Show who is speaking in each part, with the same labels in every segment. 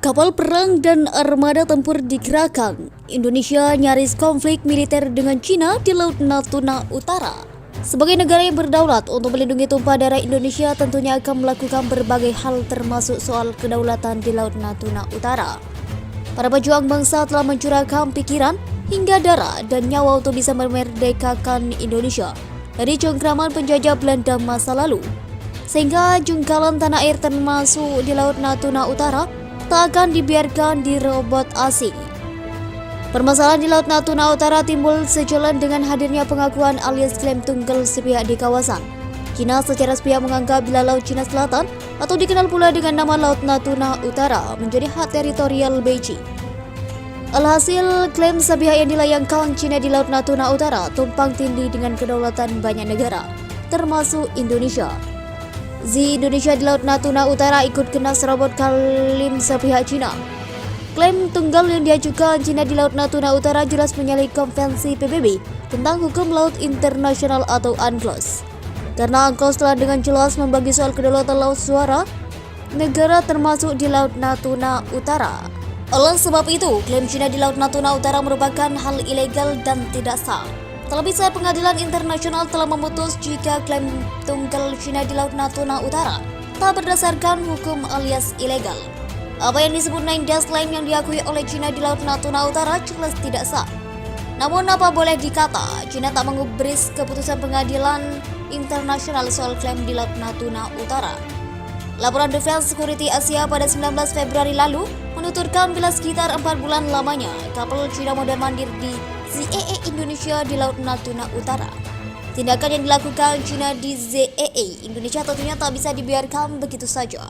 Speaker 1: Kapal perang dan armada tempur dikerahkan. Indonesia nyaris konflik militer dengan Cina di Laut Natuna Utara. Sebagai negara yang berdaulat, untuk melindungi tumpah darah Indonesia tentunya akan melakukan berbagai hal termasuk soal kedaulatan di Laut Natuna Utara. Para pejuang bangsa telah mencurahkan pikiran hingga darah dan nyawa untuk bisa memerdekakan Indonesia dari cengkraman penjajah Belanda masa lalu. Sehingga jungkalan tanah air termasuk di Laut Natuna Utara tak akan dibiarkan dirobot asing. Permasalahan di Laut Natuna Utara timbul sejalan dengan hadirnya pengakuan alias klaim tunggal sepihak di kawasan. China secara sepihak menganggap bila Laut Cina Selatan atau dikenal pula dengan nama Laut Natuna Utara menjadi hak teritorial Beijing. Alhasil, klaim sepihak yang dilayangkan China di Laut Natuna Utara tumpang tindih dengan kedaulatan banyak negara, termasuk Indonesia. Indonesia di Laut Natuna Utara ikut kena serobot klaim sepihak Cina. Klaim tunggal yang diajukan Cina di Laut Natuna Utara jelas menyalahi konvensi PBB tentang hukum laut internasional atau UNCLOS. Karena UNCLOS telah dengan jelas membagi soal kedaulatan laut suara negara termasuk di Laut Natuna Utara. Oleh sebab itu, klaim Cina di Laut Natuna Utara merupakan hal ilegal dan tidak sah. Terlebih saat pengadilan internasional telah memutus jika klaim tunggal Cina di Laut Natuna Utara tak berdasarkan hukum alias ilegal. Apa yang disebut Nine Dash Line yang diakui oleh Cina di Laut Natuna Utara jelas tidak sah. Namun apa boleh dikata, Cina tak menggubris keputusan pengadilan internasional soal klaim di Laut Natuna Utara. Laporan Defense Security Asia pada 19 Februari lalu menuturkan bila sekitar 4 bulan lamanya kapal Cina modern mandir di ZEE Indonesia di Laut Natuna Utara. Tindakan yang dilakukan Cina di ZEE Indonesia tentunya tak bisa dibiarkan begitu saja.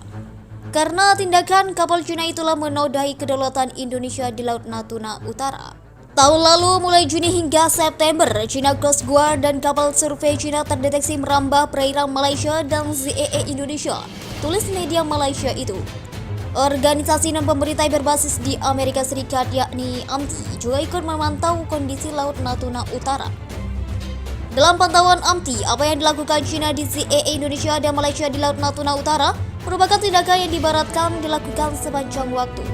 Speaker 1: Karena tindakan kapal Cina itulah menodai kedaulatan Indonesia di Laut Natuna Utara. Tahun lalu mulai Juni hingga September, China Coast Guard dan kapal survei Cina terdeteksi merambah perairan Malaysia dan ZEE Indonesia, tulis media Malaysia itu. Organisasi non-pemerintah berbasis di Amerika Serikat yakni AMTI juga ikut memantau kondisi Laut Natuna Utara. Dalam pantauan AMTI, apa yang dilakukan China di ZEE Indonesia dan Malaysia di Laut Natuna Utara merupakan tindakan yang diibaratkan dilakukan sepanjang waktu.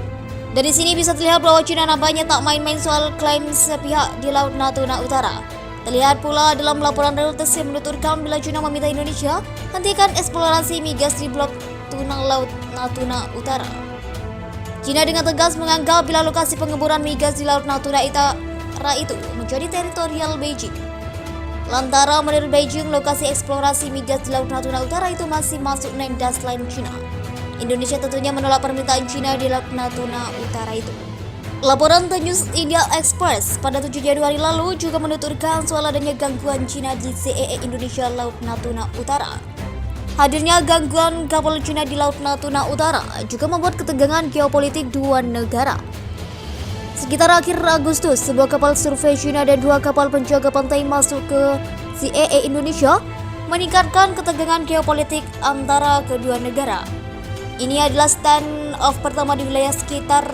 Speaker 1: Dari sini bisa terlihat bahwa China nampaknya tak main-main soal klaim sepihak di Laut Natuna Utara. Terlihat pula dalam laporan Reuters yang menuturkan bila China meminta Indonesia hentikan eksplorasi migas di blok tuna Laut Natuna Utara. China dengan tegas menganggap bila lokasi pengemburan migas di Laut Natuna Utara itu menjadi teritorial Beijing. Lantaran menurut Beijing, lokasi eksplorasi migas di Laut Natuna Utara itu masih masuk Nine Dash Line China. Indonesia tentunya menolak permintaan China di Laut Natuna Utara itu. Laporan The News India Express pada 7 Januari lalu juga menuturkan soal adanya gangguan China di ZEE Indonesia Laut Natuna Utara. Hadirnya gangguan kapal China di Laut Natuna Utara juga membuat ketegangan geopolitik dua negara. Sekitar akhir Agustus, sebuah kapal survei China dan 2 kapal penjaga pantai masuk ke ZEE Indonesia meningkatkan ketegangan geopolitik antara kedua negara. Ini adalah stand-off pertama di wilayah sekitar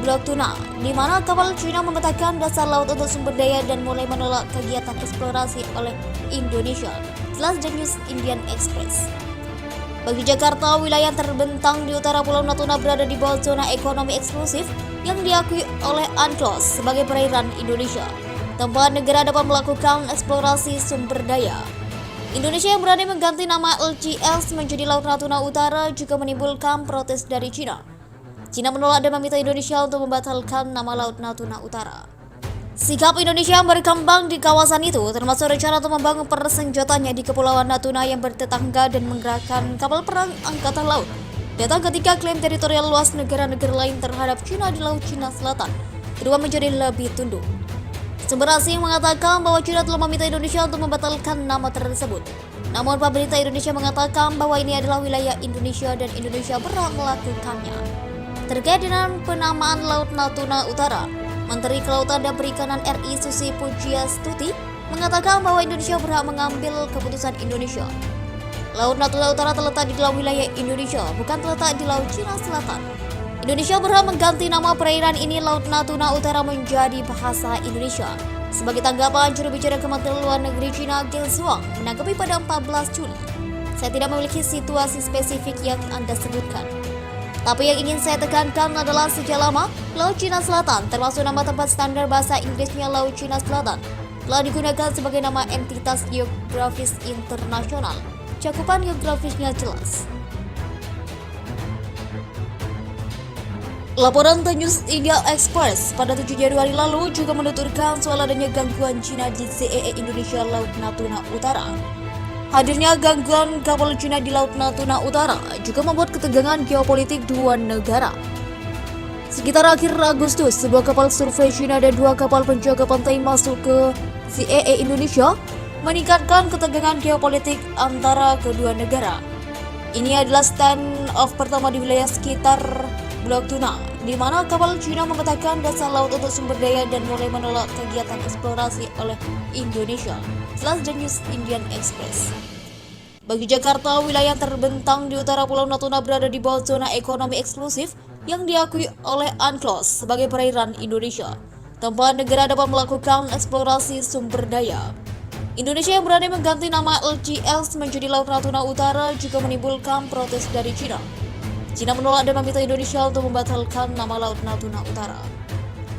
Speaker 1: Blok Tuna, di mana kapal China memetakan dasar laut untuk sumber daya dan mulai menolak kegiatan eksplorasi oleh Indonesia, jelas The News Indian Express. Bagi Jakarta, wilayah yang terbentang di utara Pulau Natuna berada di bawah zona ekonomi eksklusif yang diakui oleh UNCLOS sebagai perairan Indonesia, tempat negara dapat melakukan eksplorasi sumber daya. Indonesia yang berani mengganti nama LCS menjadi Laut Natuna Utara juga menimbulkan protes dari China. China menolak dan meminta Indonesia untuk membatalkan nama Laut Natuna Utara. Sikap Indonesia yang berkembang di kawasan itu termasuk rencana untuk membangun persenjataannya di Kepulauan Natuna yang bertetangga dan menggerakkan kapal perang Angkatan Laut. Datang ketika klaim teritorial luas negara-negara lain terhadap China di Laut Cina Selatan berubah menjadi lebih tunduk. Sumber asing mengatakan bahwa China telah meminta Indonesia untuk membatalkan nama tersebut. Namun pemerintah Indonesia mengatakan bahwa ini adalah wilayah Indonesia dan Indonesia berhak melakukannya. Terkait dengan penamaan Laut Natuna Utara, Menteri Kelautan dan Perikanan RI Susi Pujiastuti mengatakan bahwa Indonesia berhak mengambil keputusan Indonesia. Laut Natuna Utara terletak di dalam wilayah Indonesia, bukan terletak di Laut Cina Selatan. Indonesia berhak mengganti nama perairan ini Laut Natuna Utara menjadi bahasa Indonesia. Sebagai tanggapan, juru bicara Kementerian Luar Negeri China Geng Shuang menanggapi pada 14 Juli, "Saya tidak memiliki situasi spesifik yang Anda sebutkan. Tapi yang ingin saya tekankan adalah sejak lama, Laut Cina Selatan, termasuk nama tempat standar bahasa Inggrisnya Laut Cina Selatan, telah digunakan sebagai nama entitas geografis internasional. Cakupan geografisnya jelas. Laporan The News India Express pada 7 Januari lalu juga menuturkan soal adanya gangguan Cina di ZEE Indonesia Laut Natuna Utara. Hadirnya gangguan kapal Cina di Laut Natuna Utara juga membuat ketegangan geopolitik dua negara. Sekitar akhir Agustus, sebuah kapal survei Cina dan 2 kapal penjaga pantai masuk ke ZEE Indonesia, meningkatkan ketegangan geopolitik antara kedua negara. Ini adalah stand-off pertama di wilayah sekitar Blok Tuna, di mana kapal Cina memetakan dasar laut untuk sumber daya dan mulai menolak kegiatan eksplorasi oleh Indonesia. Jelas The News Indian Express. Bagi Jakarta, wilayah terbentang di utara Pulau Natuna berada di bawah zona ekonomi eksklusif yang diakui oleh UNCLOS sebagai perairan Indonesia, tempat negara dapat melakukan eksplorasi sumber daya. Indonesia yang berani mengganti nama LCS menjadi Laut Natuna Utara juga menimbulkan protes dari Cina. Cina menolak dan meminta Indonesia untuk membatalkan nama Laut Natuna Utara.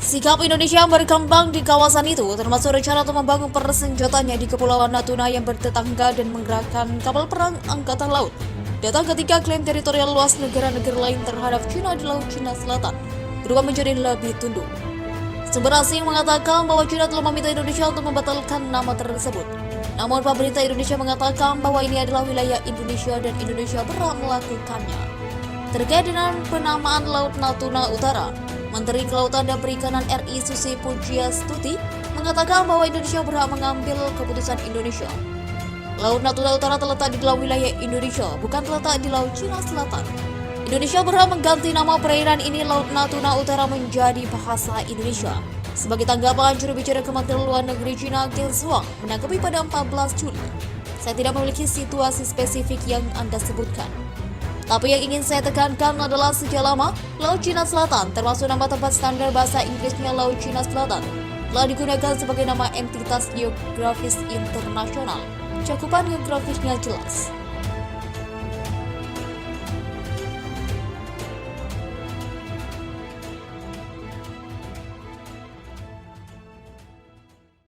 Speaker 1: Sikap Indonesia yang berkembang di kawasan itu termasuk rencana untuk membangun persenjataannya di Kepulauan Natuna yang bertetangga dan menggerakkan kapal perang Angkatan Laut. Datang ketika klaim teritorial luas negara-negara lain terhadap Cina di Laut Cina Selatan berubah menjadi lebih tunduk. Sumber asing mengatakan bahwa Cina telah meminta Indonesia untuk membatalkan nama tersebut. Namun pemerintah Indonesia mengatakan bahwa ini adalah wilayah Indonesia dan Indonesia berhak melakukannya. Terkait dengan penamaan Laut Natuna Utara, Menteri Kelautan dan Perikanan RI Susi Pujiastuti mengatakan bahwa Indonesia berhak mengambil keputusan Indonesia. Laut Natuna Utara terletak di dalam wilayah Indonesia, bukan terletak di Laut Cina Selatan. Indonesia berhak mengganti nama perairan ini Laut Natuna Utara menjadi bahasa Indonesia. Sebagai tanggapan, juru bicara Kementerian Luar Negeri Cina Geng Shuang menanggapi pada 14 Juli. Saya tidak memiliki situasi spesifik yang Anda sebutkan. Tapi yang ingin saya tekankan adalah sejak lama, Laut Cina Selatan, termasuk nama tempat standar bahasa Inggrisnya Laut Cina Selatan, telah digunakan sebagai nama entitas geografis internasional. Cakupan geografisnya jelas.